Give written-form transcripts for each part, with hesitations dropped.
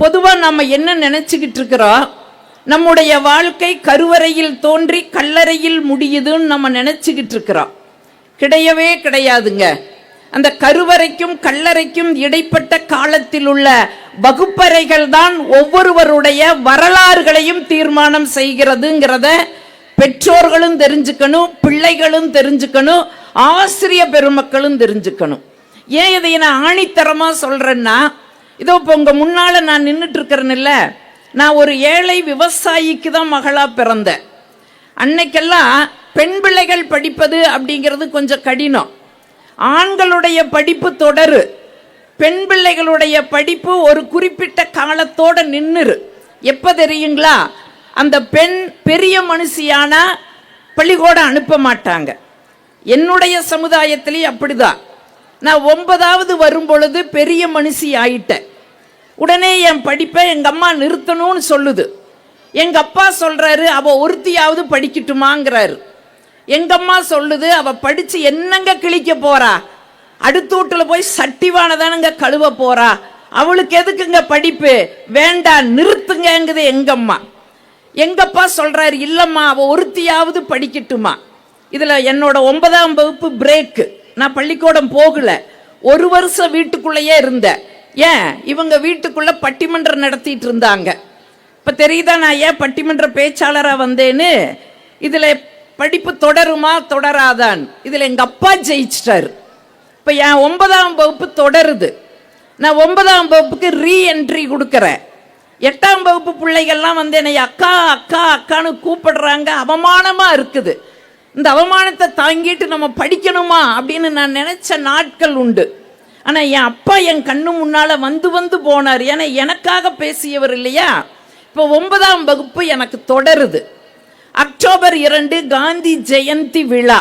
பொதுவா நம்ம என்ன நினைச்சுக்கிட்டு இருக்கிறோம், நம்முடைய வாழ்க்கை கருவறையில் தோன்றி கல்லறையில் முடியுதுன்னு நம்ம நினைச்சுக்கிட்டு இருக்கிறோம். கிடையவே கிடையாதுங்க. அந்த கருவறைக்கும் கல்லறைக்கும் இடைப்பட்ட காலத்தில் உள்ள வகுப்பறைகள் தான் ஒவ்வொருவருடைய வரலாறுகளையும் தீர்மானம் செய்கிறதுங்கிறத பெற்றோர்களும் தெரிஞ்சுக்கணும், பிள்ளைகளும் தெரிஞ்சுக்கணும், ஆசிரிய பெருமக்களும் தெரிஞ்சுக்கணும். ஏன் இதை நான் ஆணித்தரமா சொல்றேன்னா, இதோ இப்போ உங்க முன்னால நான் நின்றுட்டு இருக்கிறேன்ல, நான் ஒரு ஏழை விவசாயிக்கு தான் மகளா பிறந்தேன். அன்னைக்கெல்லாம் பெண் பிள்ளைகள் படிப்பது அப்படிங்கிறது கொஞ்சம் கடினம். ஆண்களுடைய படிப்பு தொடரு, பெண் பிள்ளைகளுடைய படிப்பு ஒரு குறிப்பிட்ட காலத்தோட நின்னுரு. எப்ப தெரியுங்களா? அந்த பெண் பெரிய மனுஷியானா பள்ளிக்கூடம் அனுப்ப மாட்டாங்க. என்னுடைய சமுதாயத்திலேயே அப்படிதான். நான் 9வது வரும் பொழுது பெரிய மனுஷி ஆயிட்டேன். உடனே என் படிப்பை எங்க அம்மா நிறுத்தணும்னு சொல்லுது. எங்க அப்பா சொல்றாரு, அவ ஒருத்தியாவது படிக்கட்டுமாங்கிறாரு. எங்க அம்மா சொல்லுது, அவ படிச்சு என்னங்க கிழிக்க போறா, அடுத்த வீட்டுல போய் சட்டிவானதானுங்க கழுவ போறா, அவளுக்கு எதுக்குங்க படிப்பு, வேண்டாம் நிறுத்துங்கங்குது எங்க அம்மா. எங்க அப்பா சொல்றாரு, இல்லம்மா அவ ஒருத்தியாவது படிக்கட்டுமா. இதுல என்னோட 9ஆம் வகுப்பு பிரேக். நான் பள்ளிக்கூடம் போகல, 1 வருஷம் வீட்டுக்குள்ளேயே இருந்தேன். ஏன், இவங்க வீட்டுக்குள்ள பட்டிமன்றம் நடத்திட்டு இருந்தாங்க. இப்ப தெரியுதா நான் ஏன் பட்டிமன்ற பேச்சாளரா வந்தேன்னு. இதுல படிப்பு தொடருமா தொடராதான், இதுல எங்க அப்பா ஜெயிச்சிட்டாரு. இப்ப என் 9ஆம் வகுப்பு தொடருது. நான் 9ஆம் வகுப்புக்கு ரீ என்ட்ரி கொடுக்கறேன். 8ஆம் வகுப்பு பிள்ளைகள்லாம் வந்து என்னை அக்கா அக்கா அக்கான்னு கூப்பிடுறாங்க. அவமானமா இருக்குது. இந்த அவமானத்தை தாங்கிட்டு நம்ம படிக்கணுமா அப்படின்னு நான் நினைச்ச நாட்கள் உண்டு. ஆனா என் அப்பா என் கண்ணு முன்னால வந்து வந்து போனார். ஏன்னா எனக்காக பேசியவர் இல்லையா. இப்போ 9ஆம் வகுப்பு எனக்கு தொடருது. அக்டோபர் 2 காந்தி ஜெயந்தி விழா.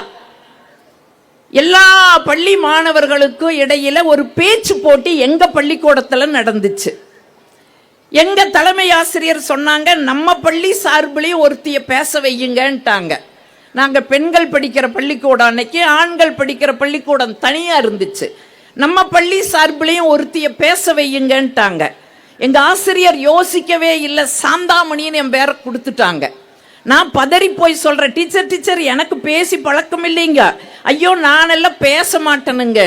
எல்லா பள்ளி மாணவர்களுக்கும் இடையில ஒரு பேச்சு போட்டி எங்க பள்ளிக்கூடத்துல நடந்துச்சு. எங்க தலைமை ஆசிரியர் சொன்னாங்க, நம்ம பள்ளி சார்பிலையும் ஒருத்திய பேச வையுங்கன்ட்டாங்க. நாங்க பெண்கள் படிக்கிற பள்ளிக்கூடம், அன்னைக்கு ஆண்கள் படிக்கிற பள்ளிக்கூடம் தனியா இருந்துச்சு. நம்ம பள்ளி சார்பிலையும் ஒருத்திய பேச வையுங்கன்ட்டாங்க. எங்க ஆசிரியர் யோசிக்கவே இல்லை, சாந்தாமணின்னு என் பேரை கொடுத்துட்டாங்க. நான் பதறி போய் சொல்றேன், டீச்சர் டீச்சர் எனக்கு பேசி பழக்கம் இல்லைங்க, ஐயோ நானெல்லாம் பேச மாட்டேனுங்க.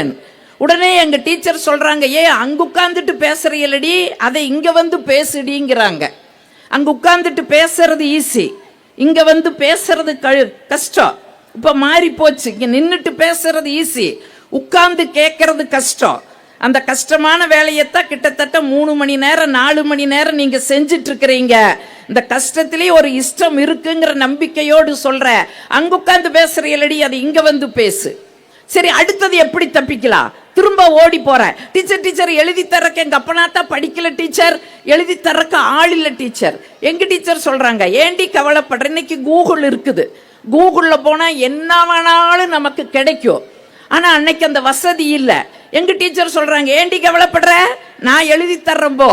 உடனே எங்க டீச்சர் சொல்றாங்க, ஏ அங்க உட்கார்ந்துட்டு பேசுறீங்களடி, அதை இங்க வந்து பேசுடிங்கிறாங்க. அங்க உட்கார்ந்துட்டு பேசுறது ஈஸி, இங்க வந்து பேசுறது கஷ்டம். இப்ப மாறி போச்சு. இங்க நின்னுட்டு பேசுறது ஈஸி, உட்கார்ந்து கேட்கறது கஷ்டம். அந்த கஷ்டமான வேலையத்தான் கிட்டத்தட்ட 3 மணி நேரம் 4 மணி நேரம் நீங்க செஞ்சிட்டு இருக்கிறீங்க. இந்த கஷ்டத்திலே ஒரு இஷ்டம் இருக்குங்கிற நம்பிக்கையோடு சொல்ற, அங்க உட்கார்ந்து பேசுறீங்களடி, அது இங்க வந்து பேசு. சரி, அடுத்தது எப்படி தப்பிக்கலாம்? திரும்ப ஓடி போறேன், டீச்சர் டீச்சர் எழுதி தரக்க எங்க அப்பனாத்தா படிக்கல டீச்சர், எழுதி தரக்க ஆள் இல்ல டீச்சர். எங்க டீச்சர் சொல்றாங்க, ஏண்டி கவலைப்படுற, இன்னைக்கு கூகுள் இருக்குது, கூகுள்ல போனா என்ன வேணாலும் நமக்கு கிடைக்கும். ஆனா அன்னைக்கு அந்த வசதி இல்ல. எங்க டீச்சர் சொல்றாங்க, ஏண்டி கவலைப்படுற, நான் எழுதி தர்றப்போ.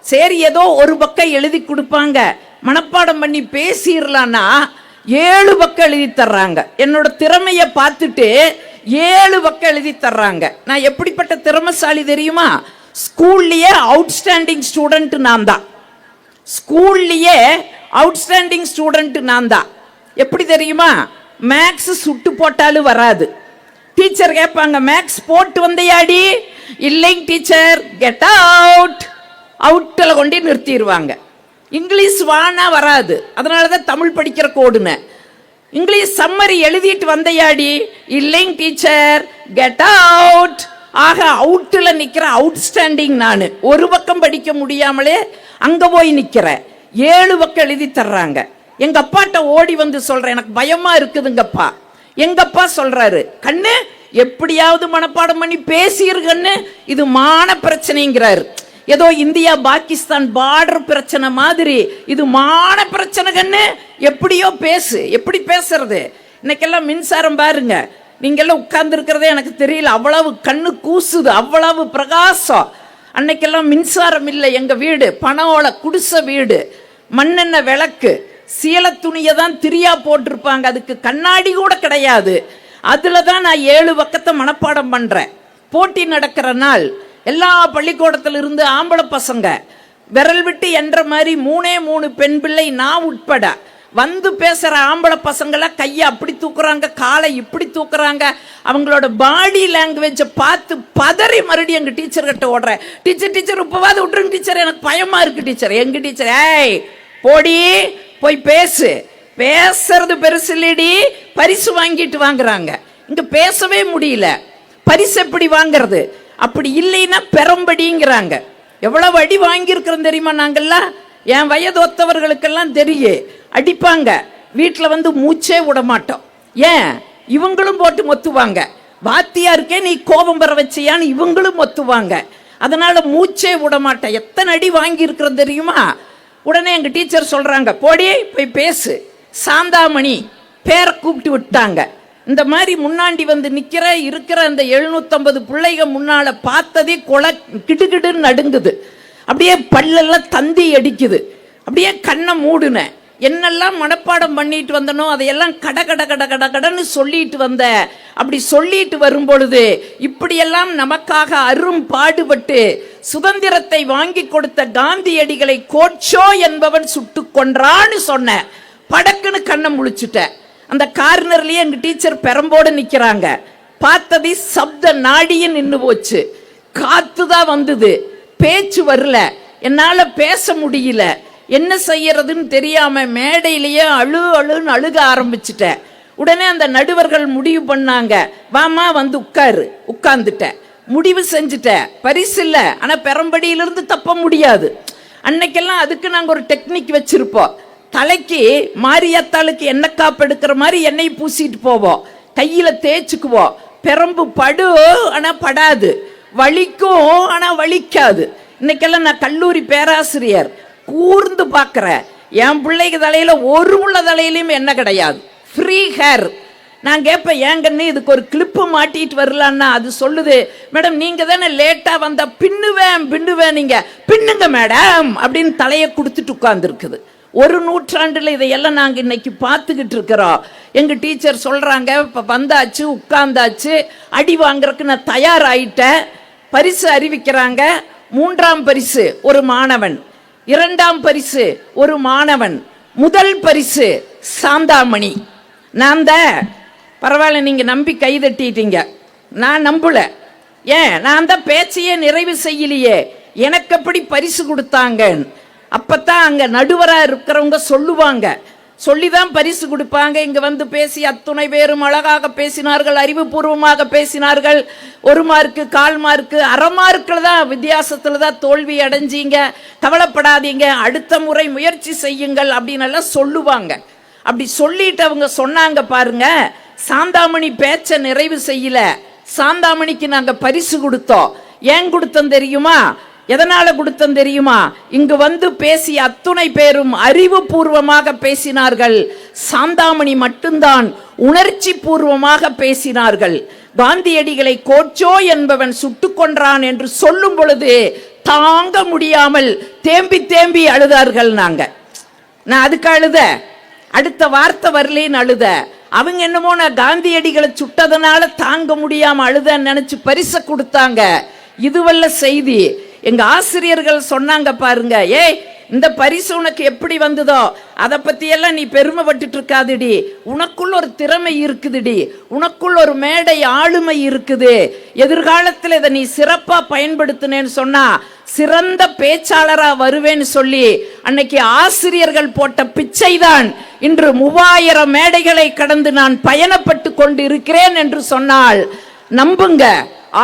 சரி, ஏதோ ஒரு பக்கம் எழுதி கொடுப்பாங்க, மனப்பாடம் பண்ணி பேசிடலான்னா 7 பக்கம் எழுதி தர்றாங்க. என்னோட திறமைய பார்த்துட்டு 7 பக்கம் எழுதி தர்றாங்க. நான் எப்படிப்பட்ட திறமைசாலி தெரியுமா? ஸ்கூல்லயே அவுட்ஸ்டாண்டிங் ஸ்டூடெண்ட் நான் தான். ஸ்கூல்லயே அவுட்ஸ்டாண்டிங் ஸ்டூடெண்ட் நான் தான். எப்படி தெரியுமா? மேக்ஸ் சுட்டு போட்டாலும் வராது. டீச்சர் கேட்பாங்க, மேக்ஸ் போட்டு வந்தையாடி, இல்லைங்க டீச்சர், கெட் அவுட், அவுட்டில் கொண்டு நிறுத்திடுவாங்க. இங்கிலீஷ் வானா வராது, அதனாலதான் தமிழ் படிக்கிற கோடுன. இங்கிலீஷ் சம்மரி எழுதிட்டு வந்தையாடி, இல்லைங்க டீச்சர், கெட் அவுட். ஆக அவுட்டில் நிக்கிற அவுட்ஸ்டாண்டிங் நான். ஒரு பக்கம் படிக்க முடியாமலே அங்க போய் நிக்கிறேன். 7 பக்கம் எழுதி தர்றாங்க. எங்க அப்பாட்ட ஓடி வந்து சொல்றேன், எனக்கு பயமா இருக்குதுங்கப்பா. எங்க அப்பா சொல்றாரு, கண்ணு எப்படியாவது மனப்பாடம் பண்ணி பேசிருக்கன்னு, இது மான பிரச்சனைங்கிறாரு. ஏதோ இந்தியா பாகிஸ்தான் பார்டர் பிரச்சனை மாதிரி இது மான பிரச்சனை கண்ணு, எப்படியோ பேசு. எப்படி பேசுறது? இன்னைக்கெல்லாம் மின்சாரம் பாருங்க, நீங்க எல்லாம் உட்கார்ந்து இருக்கிறதே எனக்கு தெரியல, அவ்வளவு கண்ணு கூசுது, அவ்வளவு பிரகாசம். அன்னைக்கெல்லாம் மின்சாரம் இல்லை. எங்க வீடு பனோல குடிசை வீடு, மண்ணெண்ணெய் விளக்கு, சீல துணியை தான் திரியா போட்டிருப்பாங்க, அதுக்கு கண்ணாடி கூட கிடையாது. அதுல தான் நான் 7 பக்கத்தை மனப்பாடம் பண்றேன். போட்டி நடக்கிற நாள் எல்லா பள்ளிக்கூடத்துல இருந்து ஆம்பளை பசங்க விரல் விட்டு என்ற மாதிரி 3 பெண் பிள்ளை நான் உட்பட வந்து பேசுற ஆம்பளை பசங்களை கையை அப்படி தூக்குறாங்க, காலை இப்படி தூக்குறாங்க. அவங்களோட பாடி லாங்குவேஜை பார்த்து பதறி மறுபடியும் எங்க டீச்சர் கிட்ட ஓடுறேன். டீச்சர் இப்பவாது விட்டுருங்க டீச்சர், எனக்கு பயமா இருக்கு டீச்சர். எங்க டீச்சர், ஏய் போடி போய் பேசு, பேசுறது பெருசு இல்லடி, பரிசு வாங்கிட்டு வாங்குறாங்க. இங்க பேசவே முடியல, பரிசு எப்படி வாங்குறது? அப்படி இல்லைன்னா பெரும்படிங்கிறாங்க. எவ்வளவு அடி வாங்கியிருக்கிறோம் தெரியுமா நாங்கள்லாம்? என் வயது ஒத்தவர்களுக்கெல்லாம் தெரியும். அடிப்பாங்க, வீட்டில் வந்து மூச்சே விட மாட்டோம். ஏன்? இவங்களும் போட்டு மொத்துவாங்க. வாத்தியாருக்கே நீ கோபம் பெற வச்சியான்னு இவங்களும் மொத்துவாங்க. அதனால மூச்சே விட மாட்டேன். எத்தனை அடி வாங்கி இருக்கிறோம் தெரியுமா? உடனே எங்க டீச்சர் சொல்றாங்க, போடி போய் பேசு. சாந்தாமணி பேரை கூப்பிட்டு விட்டாங்க. இந்த மாதிரி முன்னாடி வந்து இருக்கிற அந்த 750 பிள்ளைங்க முன்னால பார்த்ததே கொலை கிடுகிடுன்னு நடுங்குது. அப்படியே பல்லெல்லாம் தந்தி அடிக்குது. அப்படியே கண்ணை மூடுனேன். என்னெல்லாம் மனப்பாடம் பண்ணிட்டு வந்தனோ அதையெல்லாம் கடன்னு சொல்லிட்டு வந்த. அப்படி சொல்லிட்டு வரும் பொழுது இப்படியெல்லாம் நமக்காக அரும் பாடுபட்டு சுதந்திரத்தை வாங்கி கொடுத்த காந்தியடிகளை கோட்சோ என்பவன் சுட்டு கொன்றான்னு சொன்ன. படக்குன்னு கண்ணை முழிச்சுட்ட. அந்த கார்னர்லயே எங்க டீச்சர் பெரம்போடு நிக்கிறாங்க. பார்த்தது சப்த நாடியும் நின்று போச்சு. காத்துதான் வந்தது, பேச்சு வரல. என்னால பேச முடியல. என்ன செய்யறதுன்னு தெரியாம மேடையிலேயே அழுன்னு அழுக ஆரம்பிச்சுட்டேன். உடனே அந்த நடுவர்கள் முடிவு பண்ணாங்க, வாமா வந்து உட்காரு. உட்கார்ந்துட்டேன். முடிவு செஞ்சுட்டேன். பரிசு இல்ல, ஆனா பெரம்படியிலிருந்து தப்ப முடியாது. அன்னைக்கெல்லாம் அதுக்கு நாங்க ஒரு டெக்னிக் வச்சிருப்போம். தலைக்கு மாரியாத்தாளுக்கு எண்ணெய் காப்பு எடுக்கிற மாதிரி எண்ணெய் பூசிட்டு போவோம். கையில தேய்ச்சுக்குவோம். பெரம்பு படு, ஆனா படாது. வலிக்கும், ஆனா வலிக்காது. இன்னைக்கெல்லாம் நான் கல்லூரி பேராசிரியர், கூர்ந்து பார்க்கிறேன். என் பிள்ளைக்கு தலையில ஒரு உள்ள தலையிலும் என்ன கிடையாது, ஃப்ரீ ஹேர். நான் கேட்பேன், ஏங்கன்னு இதுக்கு ஒரு கிளிப்பு மாட்டிட்டு வரலான்னா அது சொல்லுது, மேடம் நீங்க தானே லேட்டா வந்தா பின்னுவேன், நீங்க பின்னுங்க மேடம் அப்படின்னு தலையை கொடுத்துட்டு உட்கார்ந்து இருக்குது. ஒரு நூற்றாண்டுல இதையெல்லாம் நாங்க இன்னைக்கு பார்த்துக்கிட்டு இருக்கிறோம். எங்க டீச்சர் சொல்றாங்க, இப்ப வந்தாச்சு, உட்கார்ந்தாச்சு, அடி வாங்குறதுக்கு நான் தயாராயிட்டேன். பரிசு அறிவிக்கிறாங்க. 3ஆம் பரிசு ஒரு மாணவன், 2ஆம் பரிசு ஒரு மாணவன், முதல் பரிசு சாந்தாமணி. நான் தான் பரவாயில்ல, நீங்க நம்பி கை தட்டிட்டீங்க. நான் நம்பல. ஏன்? நான் தான் பேச்சையே நிறைவு செய்யலையே, எனக்கு எப்படி பரிசு கொடுத்தாங்க? அப்பத்தான் அங்க நடுவரா இருக்கிறவங்க சொல்லுவாங்க, சொல்லிதான் பரிசு கொடுப்பாங்க. இங்க வந்து பேசி அத்துணை பேரும் அழகாக பேசினார்கள், அறிவுபூர்வமாக பேசினார்கள். 1 மார்க்கு, 1/4 மார்க்கு, அரை மார்க்கில் தான் வித்தியாசத்துல தான் தோல்வி அடைஞ்சீங்க, கவலைப்படாதீங்க, அடுத்த முறை முயற்சி செய்யுங்கள் அப்படின்னு எல்லாம் சொல்லுவாங்க. அப்படி சொல்லிட்டு அவங்க சொன்னாங்க பாருங்க, சாந்தாமணி பேச்ச நிறைவு செய்யல, சாந்தாமணிக்கு நாங்க பரிசு கொடுத்தோம். ஏன் கொடுத்தோம் தெரியுமா? எதனால கொடுத்தோம் தெரியுமா? இங்கு வந்து பேசிய அத்துணை பேரும் அறிவுபூர்வமாக பேசினார்கள். சாந்தாமணி மட்டும்தான் உணர்ச்சி பூர்வமாக பேசினார்கள். காந்தியடிகளை கோட்சோ என்பவன் சுட்டு கொன்றான் என்று சொல்லும் பொழுது தாங்க முடியாமல் தேம்பி அழுதார்கள். நான் அதுக்கு அழுத, அடுத்த வார்த்தை வரலேன்னு அழுத. அவங்க என்னமோ நான் காந்தியடிகளை சுட்டதனால தாங்க முடியாம அழுதன்னு நினைச்சு பரிசை கொடுத்தாங்க. இதுவல்ல செய்தி. எங்க ஆசிரியர்கள் சொன்னாங்க பாருங்க, ஏய் இந்த பரிசு உனக்கு எப்படி வந்ததோ அதை பத்தி எல்லாம் நீ பெருமைப்பட்டு இருக்காதுடி, உனக்குள்ள ஒரு திறமை இருக்குதுடி, உனக்குள்ள ஒரு மேடை ஆளுமை இருக்குது, எதிர்காலத்தில் இதை நீ சிறப்பா பயன்படுத்தினேன்னு சொன்னா சிறந்த பேச்சாளரா வருவேன்னு சொல்லி அன்னைக்கு ஆசிரியர்கள் போட்ட பிச்சைதான் இன்று 3000 மேடைகளை கடந்து நான் பயணப்பட்டு கொண்டு இருக்கிறேன் என்று சொன்னால் நம்புங்க.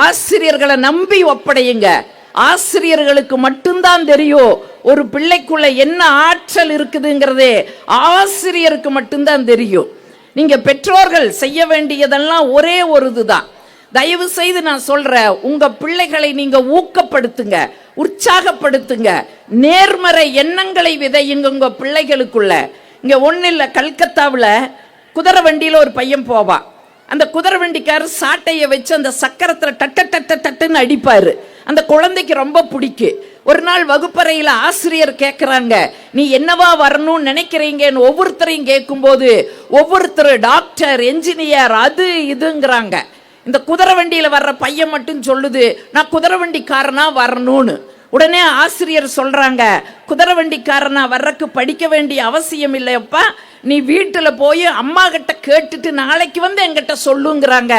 ஆசிரியர்களை நம்பி ஒப்படையுங்க. ஆசிரியர்களுக்கு மட்டும்தான் தெரியும் ஒரு பிள்ளைக்குள்ள என்ன ஆற்றல் இருக்குதுங்கிறதே ஆசிரியருக்கு மட்டும்தான் தெரியும். நீங்க பெற்றோர்கள் செய்ய வேண்டியதெல்லாம் ஒரே ஒரு இதுதான். தயவு செய்து நான் சொல்றேன், உங்க பிள்ளைகளை நீங்க ஊக்கப்படுத்துங்க, உற்சாகப்படுத்துங்க, நேர்மறை எண்ணங்களை விதையுங்க உங்க பிள்ளைகளுக்குள்ள. இங்க ஒண்ணு இல்ல, கல்கத்தாவில் குதிரை வண்டியில ஒரு பையன் போவான். அந்த குதிரை வண்டிக்காரர் சாட்டையை வச்சு அந்த சக்கரத்துல டட்டுன்னு அடிப்பாரு. அந்த குழந்தைக்கு ரொம்ப பிடிக்கும். ஒரு நாள் வகுப்பறையில் ஆசிரியர் கேட்கிறாங்க, நீ என்னவா வரணும்னு நினைக்கிறீங்கன்னு ஒவ்வொருத்தரையும் கேட்கும்போது ஒவ்வொருத்தர் டாக்டர், என்ஜினியர், அது இதுங்கிறாங்க. இந்த குதிரை வண்டியில வர்ற பையன் மட்டும் சொல்லுது, நான் குதிரை வண்டிக்காரனா வரணும்னு. உடனே ஆசிரியர் சொல்றாங்க, குதிரை வண்டிக்காரனா வர்றக்கு படிக்க வேண்டிய அவசியம் இல்லையப்பா, நீ வீட்டுல போய் அம்மா கிட்ட கேட்டுட்டு நாளைக்கு வந்து என்கிட்ட சொல்லுங்கிறாங்க.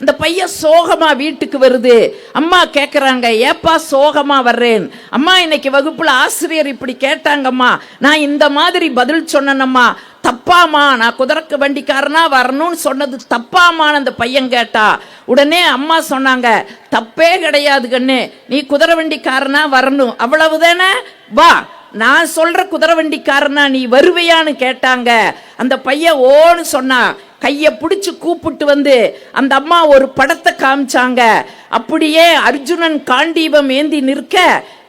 அந்த பையன் சோகமா வீட்டுக்கு வருது. அம்மா கேட்கறாங்க, ஏப்பா சோகமா வர்றேன்? அம்மா இன்னைக்கு வகுப்புல ஆசிரியர் இப்படி கேட்டாங்கம்மா, நான் இந்த மாதிரி பதில் சொன்னேனம்மா, தப்பாமா, நான் குதிரைக்கு வண்டிக்காரனா வரணும்னு சொன்னது தப்பாமான்னு அந்த பையன் கேட்டா. உடனே அம்மா சொன்னாங்க, தப்பே கிடையாது கண்ணு, நீ குதிரை வண்டிக்காரனா வரணும், அவ்வளவுதானே, வா, நான் சொல்ற குதிரை வண்டிக்காரனா நீ வருவையான்னு கேட்டாங்க. அந்த பையன் ஓன்னு சொன்னா. கையை பிடிச்சு கூப்பிட்டு வந்து அந்த அம்மா ஒரு படத்தை காமிச்சாங்க. அப்படியே அர்ஜுனன் காண்டீபம் ஏந்தி நிற்க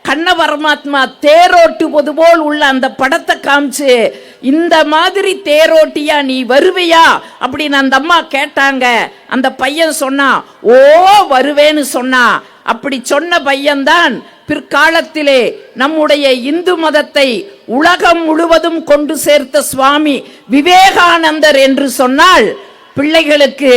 கண்ண பரமாத்மா தேரோட்டுவது போல் உள்ள அந்த படத்தை காமிச்சு, இந்த மாதிரி தேரோட்டியா நீ வருவியா அப்படின்னு அந்த அம்மா கேட்டாங்க. அந்த பையன் சொன்னா, ஓ வருவேன்னு சொன்னா. அப்படி சொன்ன பையன்தான் பிற்காலத்திலே நம்முடைய இந்து மதத்தை உலகம் முழுவதும் கொண்டு சேர்த்த சுவாமி விவேகானந்தர் என்று சொன்னால், பிள்ளைகளுக்கு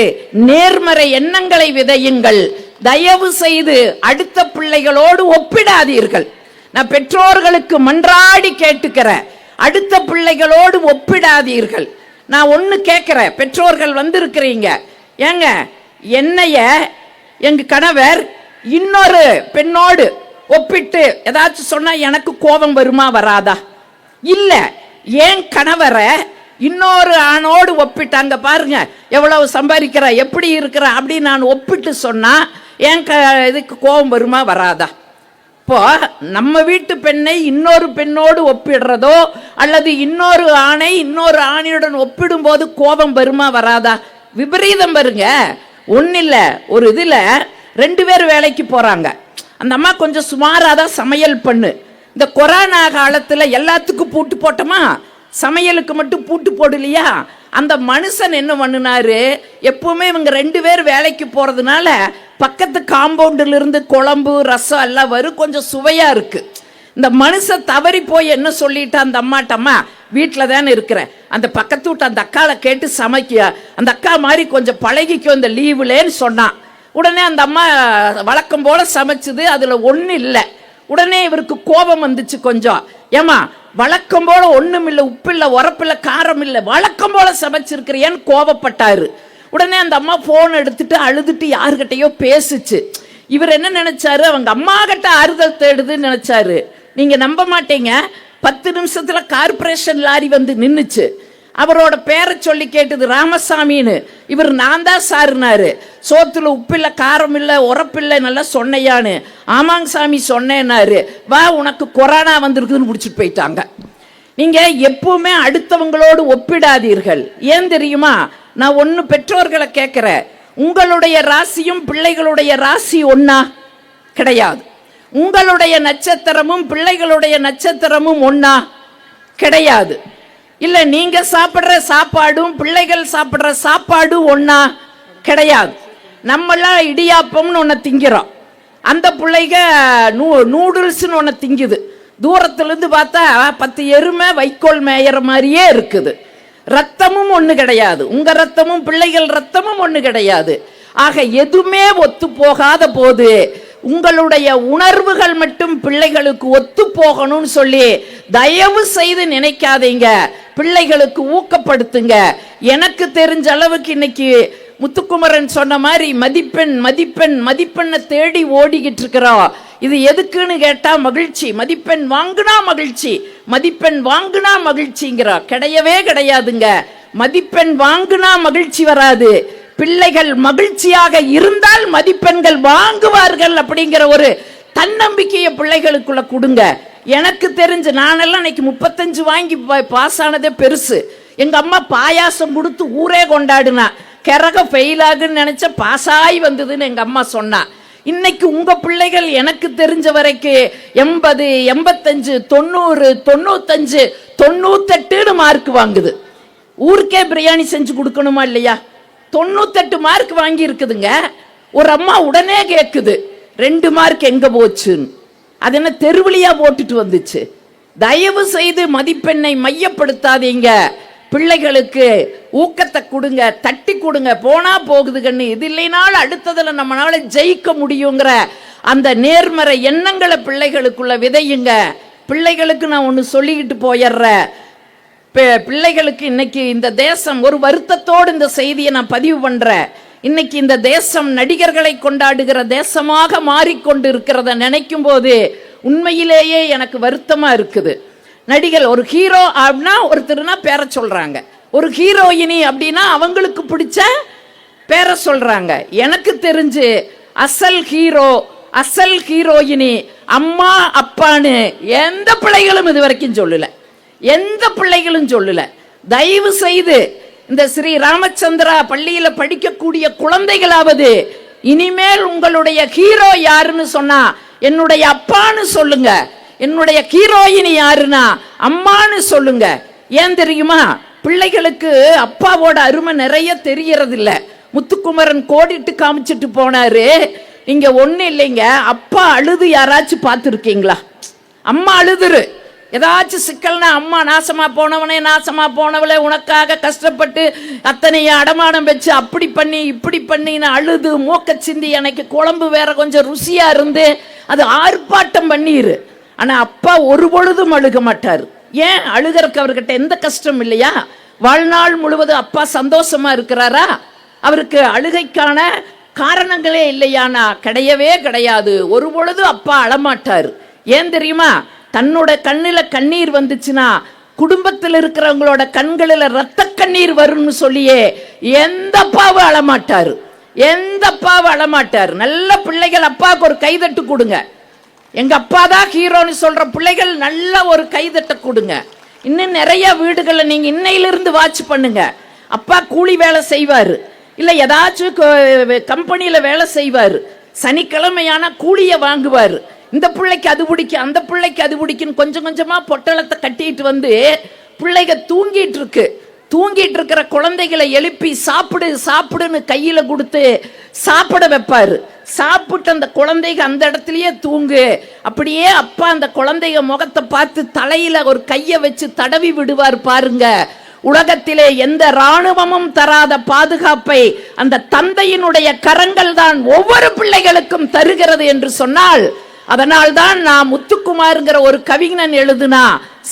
நேர்மறை எண்ணங்களை விதையுங்கள், தயவு செய்து அடுத்த பிள்ளைகளோடு ஒப்பிடாதீர்கள். நான் பெற்றோர்களுக்கு மன்றாடி கேட்டுக்கிறேன், அடுத்த பிள்ளைகளோடு ஒப்பிடாதீர்கள். நான் ஒன்னு கேட்கிறேன், பெற்றோர்கள் வந்திருக்கிறீங்க, ஏங்க என்னைய எங்க கணவர் இன்னொரு பெண்ணோடு ஒப்பிட்டு ஏதாச்சும் சொன்னா எனக்கு கோபம் வருமா வராதா? இல்ல, ஏன் கணவரை இன்னொரு ஆணோடு ஒப்பிட்டாங்க பாருங்க, எவ்வளவு சம்பாதிக்கிற, எப்படி இருக்கிற அப்படின்னு நான் ஒப்பிட்டு சொன்னா ஏன் இதுக்கு கோபம் வருமா வராதா? இப்போ நம்ம வீட்டு பெண்ணை இன்னொரு பெண்ணோடு ஒப்பிடுறதோ அல்லது இன்னொரு ஆணை இன்னொரு ஆணையுடன் ஒப்பிடும் போது கோபம் வருமா வராதா? விபரீதம் வருங்க. ஒன்னும் இல்ல, ஒரு இதுல 2 பேர் வேலைக்கு போறாங்க. அந்த அம்மா கொஞ்சம் சுமாராதான் சமையல் பண்ணு. இந்த கொரோனா காலத்துல எல்லாத்துக்கும் பூட்டு போட்டோமா, சமையலுக்கு மட்டும் பூட்டு போடலையா? அந்த மனுஷன் என்ன பண்ணினாரு, எப்பவுமே இவங்க 2 பேர் வேலைக்கு போறதுனால பக்கத்து காம்பவுண்டில் இருந்து குழம்பு ரசம் எல்லாம் வரும், கொஞ்சம் சுவையா இருக்கு. இந்த மனுஷன் தவறி போய் என்ன சொல்லிட்டா அந்த அம்மாட்டம்மா, வீட்டில் தானே இருக்கிறேன், அந்த பக்கத்து வீட்டு அந்த அக்காவை கேட்டு சமைக்க, அந்த அக்கா மாதிரி கொஞ்சம் பழகிக்கும் இந்த லீவுலேன்னு சொன்னான். உடனே அந்த அம்மா வழக்கம் போல சமைச்சது, அதுல ஒண்ணு இல்லை. உடனே இவருக்கு கோபம் வந்துச்சு கொஞ்சம். ஏமா வழக்கம் போல ஒண்ணும் இல்லை, உப்பு இல்லை, உரப்பில்லை, காரம் இல்லை, வழக்கம் போல சமைச்சிருக்கிறேன்னு கோபப்பட்டாரு. உடனே அந்த அம்மா போன் எடுத்துட்டு அழுதுட்டு யாருகிட்டையோ பேசுச்சு. இவர் என்ன நினைச்சாரு, அவங்க அம்மா கிட்ட ஆறுதல் தேடுதுன்னு நினைச்சாரு. நீங்க நம்ப மாட்டீங்க, 10 நிமிஷத்துல கார்பரேஷன் லாரி வந்து நின்னுச்சு. அவரோட பேரை சொல்லி கேட்டது, ராமசாமின்னு. இவர் நான் தான் சாருனாரு. சோத்துல உப்பில்லை, காரம் இல்லை, உரப்பில்லை, நல்லா சொன்னையான்னு. ஆமாங்க சாமி சொன்னேன்னாரு. வா உனக்கு கொரோனா வந்திருக்குதுன்னு பிடிச்சிட்டு போயிட்டாங்க. நீங்க எப்பவுமே அடுத்தவங்களோடு ஒப்பிடாதீர்கள். ஏன் தெரியுமா? நான் ஒன்னு பெற்றோர்களை கேட்கிறேன், உங்களுடைய ராசியும் பிள்ளைகளுடைய ராசி ஒன்னா? கிடையாது. உங்களுடைய நட்சத்திரமும் பிள்ளைகளுடைய நட்சத்திரமும் ஒன்னா? கிடையாது. இல்ல நீங்க சாப்பிடுற சாப்பாடும் பிள்ளைகள் சாப்பிடுற சாப்பாடும் ஒன்னா? கிடையாது. நம்மளாம் இடியாப்பம்னு ஒன்ன திங்கிறோம், அந்த பிள்ளைங்க நூடுல்ஸ்னு ஒன்ன திங்குது. தூரத்துல இருந்து பார்த்தா 10 எருமை வைக்கோல் மேயற மாதிரியே இருக்குது. ரத்தமும் ஒண்ணு கிடையாது, உங்க ரத்தமும் பிள்ளைகள் ரத்தமும் ஒண்ணு கிடையாது. ஆக எதுவுமே ஒத்து போகாத போது உங்களுடைய உணர்வுகள் மட்டும் பிள்ளைகளுக்கு ஒத்து போகணும்னு சொல்லி தயவு செய்து நினைக்காதீங்க. பிள்ளைகளுக்கு ஊக்கப்படுத்துங்க. எனக்கு தெரிஞ்ச அளவுக்கு இன்னைக்கு முத்துக்குமரன் சொன்ன மாதிரி மதிப்பெண் மதிப்பெண் மதிப்பெண்ணை தேடி ஓடிக்கிட்டு இருக்கிறோம். இது எதுக்குன்னு கேட்டா மகிழ்ச்சி. மதிப்பெண் வாங்குனா மகிழ்ச்சி, மதிப்பெண் வாங்குனா மகிழ்ச்சிங்கிறா. கிடையவே கிடையாதுங்க. மதிப்பெண் வாங்குனா மகிழ்ச்சி வராது. பிள்ளைகள் மகிழ்ச்சியாக இருந்தால் மதிப்பெண்கள் வாங்குவார்கள் அப்படிங்கிற ஒரு தன்னம்பிக்கையை பிள்ளைகளுக்குள்ள கொடுங்க. எனக்கு தெரிஞ்சு நானெல்லாம் இன்னைக்கு 35 வாங்கி பாஸ் ஆனதே பெருசு. எங்க அம்மா பாயாசம் கொடுத்து ஊரே கொண்டாடுனா. கிறக ஃபெயில் ஆகுன்னு நினைச்ச பாஸாய் வந்ததுன்னு எங்க அம்மா சொன்னா. இன்னைக்கு உங்க பிள்ளைகள் எனக்கு தெரிஞ்ச வரைக்கும் 80, 85, 90, 95, 98 மார்க் வாங்குது. ஊருக்கே பிரியாணி செஞ்சு கொடுக்கணுமா இல்லையா? 98 மார்க் வாங்கி இருக்குதுங்க. ஒரு அம்மா உடனே கேக்குது 2 மார்க் எங்க போச்சுன்னு. அது என்ன தெருவிலியா போட்டுட்டு வந்துச்சு? தயவு செய்து மதிப்பெண்ணை மையப்படுத்தாதீங்க. பிள்ளைகளுக்கு ஊக்கத்தை கொடுங்க, தட்டி கொடுங்க. போனா போகுது கண்ணு, இது இல்லைனாலும் அடுத்ததுல நம்மளால ஜெயிக்க முடியுங்கிற அந்த நேர்மறை எண்ணங்களை பிள்ளைகளுக்குள்ள விதையுங்க. பிள்ளைகளுக்கு நான் ஒன்று சொல்லிக்கிட்டு போயிடுறேன். பிள்ளைகளுக்கு இன்னைக்கு இந்த தேசம், ஒரு வருத்தத்தோடு இந்த செய்தியை நான் பதிவு பண்றேன், இன்னைக்கு இந்த தேசம் நடிகர்களை கொண்டாடுகிற தேசமாக மாறிக்கொண்டு இருக்கிறத நினைக்கும் போது உண்மையிலேயே எனக்கு வருத்தமா இருக்குது. நடிகர், ஒரு ஹீரோ அப்படின்னா ஒருத்தர்னா பேரை சொல்றாங்க, ஒரு ஹீரோயினி அப்படின்னா அவங்களுக்கு பிடிச்ச பேரை சொல்றாங்க. எனக்கு தெரிஞ்சு அசல் ஹீரோ அசல் ஹீரோயினி அம்மா அப்பான்னு எந்த பிள்ளைகளும் இது வரைக்கும் சொல்லல, எந்த பிள்ளைகளும் சொல்லல. தயவு செய்து இந்த ஸ்ரீ ராமச்சந்திரா பள்ளியில படிக்கக்கூடிய குழந்தைகளாவது இனிமேல் உங்களுடைய ஹீரோ யாருன்னு சொன்னா என்னுடைய அப்பான்னு சொல்லுங்க, என்னுடைய ஹீரோயினி யாருன்னா அம்மான்னு சொல்லுங்க. ஏன் தெரியுமா? பிள்ளைகளுக்கு அப்பாவோட அருமை நிறைய தெரியறது இல்ல. முத்துக்குமரன் கோடிட்டு காமிச்சிட்டு போனாரு. இங்க ஒண்ணு இல்லைங்க, அப்பா அழுது யாராச்சும் பார்த்துருக்கீங்களா? அம்மா அழுதுரு, ஏதாச்சும் சிக்கல்னா அம்மா நாசமா போனவனே நாசமா போனவளே உனக்காக கஷ்டப்பட்டு அத்தனைய அடமானம் வச்சு அப்படி பண்ணி இப்படி பண்ணின்னு அழுது மூக்க சிந்தி எனக்கு குழம்பு வேற கொஞ்சம் ருசியா இருந்து அது ஆர்ப்பாட்டம் பண்ணிரு. ஆனா அப்பா ஒரு பொழுதும் அழுக மாட்டார். ஏன்? அழுகிறதுக்கு அவர்கிட்ட எந்த கஷ்டம் இல்லையா? வாழ்நாள் முழுவதும் அப்பா சந்தோஷமா இருக்கிறாரா? அவருக்கு அழுகைக்கான காரணங்களே இல்லையானா? கிடையவே கிடையாது. ஒரு பொழுது அப்பா அழமாட்டார். ஏன் தெரியுமா? தன்னோட கண்ணுல கண்ணீர் வந்துச்சுன்னா குடும்பத்தில் இருக்கிறவங்களோட கண்களில் ரத்த கண்ணீர் வரும்னு சொல்லியே எந்த அப்பாவும் அழமாட்டாரு, எந்த அப்பாவும் அழமாட்டாரு. நல்ல பிள்ளைகள் அப்பாவுக்கு ஒரு கைதட்டு கொடுங்க. எங்க அப்பா தான் ஹீரோன்னு சொல்ற பிள்ளைகள் நல்ல ஒரு கைதட்ட கொடுங்க. இன்னும் நிறைய வீடுகளை நீங்க இன்னையிலிருந்து வாட்ச் பண்ணுங்க. அப்பா கூலி வேலை செய்வாரு, இல்ல ஏதாச்சும் கம்பெனியில வேலை செய்வாரு, சனிக்கிழமையான கூலிய வாங்குவாரு. இந்த பிள்ளைக்கு அது பிடிக்கும், அந்த பிள்ளைக்கு அது பிடிக்கும், கொஞ்சம் கொஞ்சமா பொட்டலத்தை கட்டிட்டு வந்து பிள்ளைங்க தூங்கிட்டு இருக்கு. தூங்கிட்டு இருக்கிற குழந்தைகளை எழுப்பி சாப்பிடு சாப்பிடுன்னு கையில கொடுத்து சாப்பிட வைப்பாரு. சாப்பிட்டு அந்த குழந்தைங்க அந்த இடத்துலயே தூங்கு. அப்படியே அப்பா அந்த குழந்தைங்க முகத்தை பார்த்து தலையில ஒரு கையை வச்சு தடவி விடுவார். பாருங்க, உலகத்திலே எந்த ராணுவமும் தராத பாதுகாப்பை அந்த தந்தையினுடைய கரங்கள் தான் ஒவ்வொரு பிள்ளைகளுக்கும் தருகிறது என்று சொன்னால், அதனால் தான் நான் முத்துக்குமார்ங்கிற ஒரு கவிஞன் எழுதுனா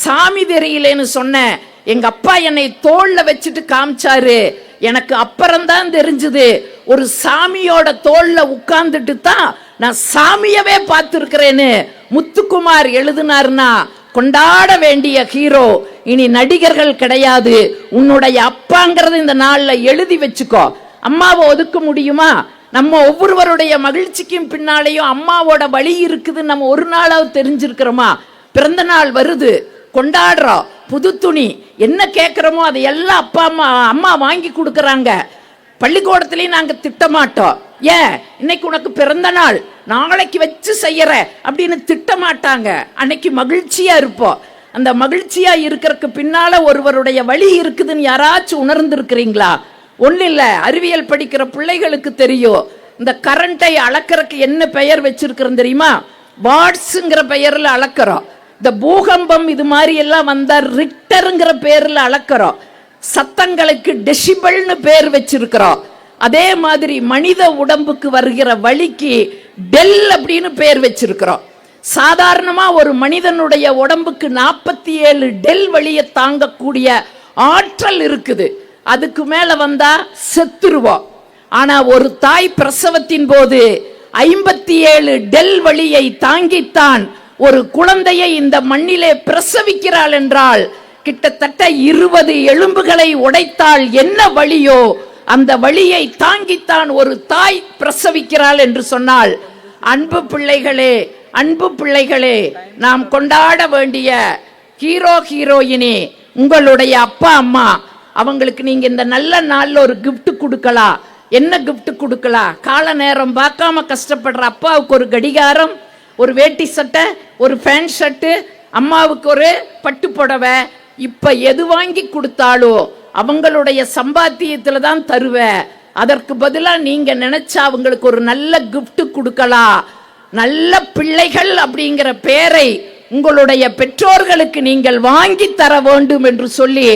சாமி தெரியலேன்னு சொன்னேன். எங்க அப்பா என்னை தோல்ல வச்சுட்டு காமிச்சாரு. எனக்கு அப்புறம்தான் தெரிஞ்சது ஒரு சாமியோட தோல்ல உட்கார்ந்துட்டு தான் நான் சாமியவே பார்த்திருக்கிறேன்னு முத்துக்குமார் எழுதினார்னா கொண்டாட வேண்டிய ஹீரோ இனி நடிகர்கள் கிடையாது, உன்னுடைய அப்பாங்கிறது இந்த நாள்ல எழுதி வச்சுக்கோ. அம்மாவை ஒதுக்க முடியுமா? நம்ம ஒவ்வொருவருடைய மகிழ்ச்சிக்கும் பின்னாலேயும் அம்மாவோட வழி இருக்குது. நம்ம ஒரு நாளாவது தெரிஞ்சிருக்கிறோமா? பிறந்த நாள் வருது, கொண்டாடுறோம், புது துணி என்ன கேட்கிறோமோ அதை எல்லாம் அப்பா அம்மா வாங்கி கொடுக்கறாங்க. பள்ளிக்கூடத்திலையும் நாங்க திட்டமாட்டோம். ஏன்? இன்னைக்கு உனக்கு பிறந்த நாள், நாளைக்கு வச்சு செய்யற அப்படின்னு திட்டமாட்டாங்க. அன்னைக்கு மகிழ்ச்சியா இருப்போம். அந்த மகிழ்ச்சியா இருக்கிறதுக்கு பின்னால ஒருவருடைய வழி இருக்குதுன்னு யாராச்சும் உணர்ந்து இருக்கிறீங்களா? ஒண்ணு இல்ல. அறிவியல் படிக்கிற பிள்ளைகளுக்கு தெரியும். இந்த கரண்டை அளக்கிறதுக்கு என்ன பெயர் வச்சிருக்கிறோம் தெரியுமா? வாட்ஸ்ங்கிற பெயர்ல அளக்கிறோம். இந்த பூகம்பம் இது மாதிரி எல்லாம் வந்தா ரிக்டர்ங்கிற பேர்ல அளக்கிறோம். சத்தங்களுக்கு டெசிபல்னு பேர் வச்சிருக்கிறோம். அதே மாதிரி மனித உடம்புக்கு வருகிற வலிக்கு டெல் அப்படின்னு பேர் வச்சிருக்கிறோம். சாதாரணமா ஒரு மனிதனுடைய உடம்புக்கு 47 டெல் வலியை தாங்கக்கூடிய ஆற்றல் இருக்குது. அதுக்கு மேல வந்தா செத்துருவோம். ஆனா ஒரு தாய் பிரசவத்தின் போது 57 டெல் வலியை தாங்கித்தான் ஒரு குழந்தையை இந்த மண்ணிலே பிரசவிக்கிறாள் என்றால் கிட்டத்தட்ட 20 எலும்புகளை உடைத்தால் என்ன வலியோ அந்த வலியை தாங்கித்தான் ஒரு தாய் பிரசவிக்கிறாள் என்று சொன்னால், அன்பு பிள்ளைகளே, அன்பு பிள்ளைகளே, நாம் கொண்டாட வேண்டிய ஹீரோ ஹீரோயினி உங்களுடைய அப்பா அம்மா. அவங்களுக்கு நீங்க இந்த நல்ல நாள்ல ஒரு கிஃப்ட் கொடுக்கலாம். என்ன கிஃப்ட் கொடுக்கலாம்? கால நேரம் பார்க்காம கஷ்டப்படுற அப்பாவுக்கு ஒரு கடிகாரம், ஒரு வேட்டி சட்டை, ஒரு பேண்ட் ஷர்ட்டு, அம்மாவுக்கு ஒரு பட்டு புடவை. இப்ப எது வாங்கி கொடுத்தாலோ அவங்களுடைய சம்பாத்தியத்துல தான் தருவேன். அதற்கு பதிலா நீங்க நினைச்சா அவங்களுக்கு ஒரு நல்ல கிஃப்ட் கொடுக்கலாம். நல்ல பிள்ளைகள் அப்படிங்கிற பெயரை உங்களுடைய பெற்றோர்களுக்கு நீங்கள் வாங்கி தர வேண்டும் என்று சொல்லி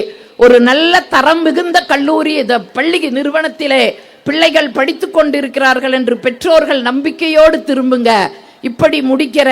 ஒரு நல்ல தரம் மிகுந்த கல்லூரி பள்ளி நிறுவனத்திலே பிள்ளைகள் படித்துக் கொண்டிருக்கிறார்கள் என்று பெற்றோர்கள் நம்பிக்கையோடு திரும்புங்க. இப்படி முடிக்கிற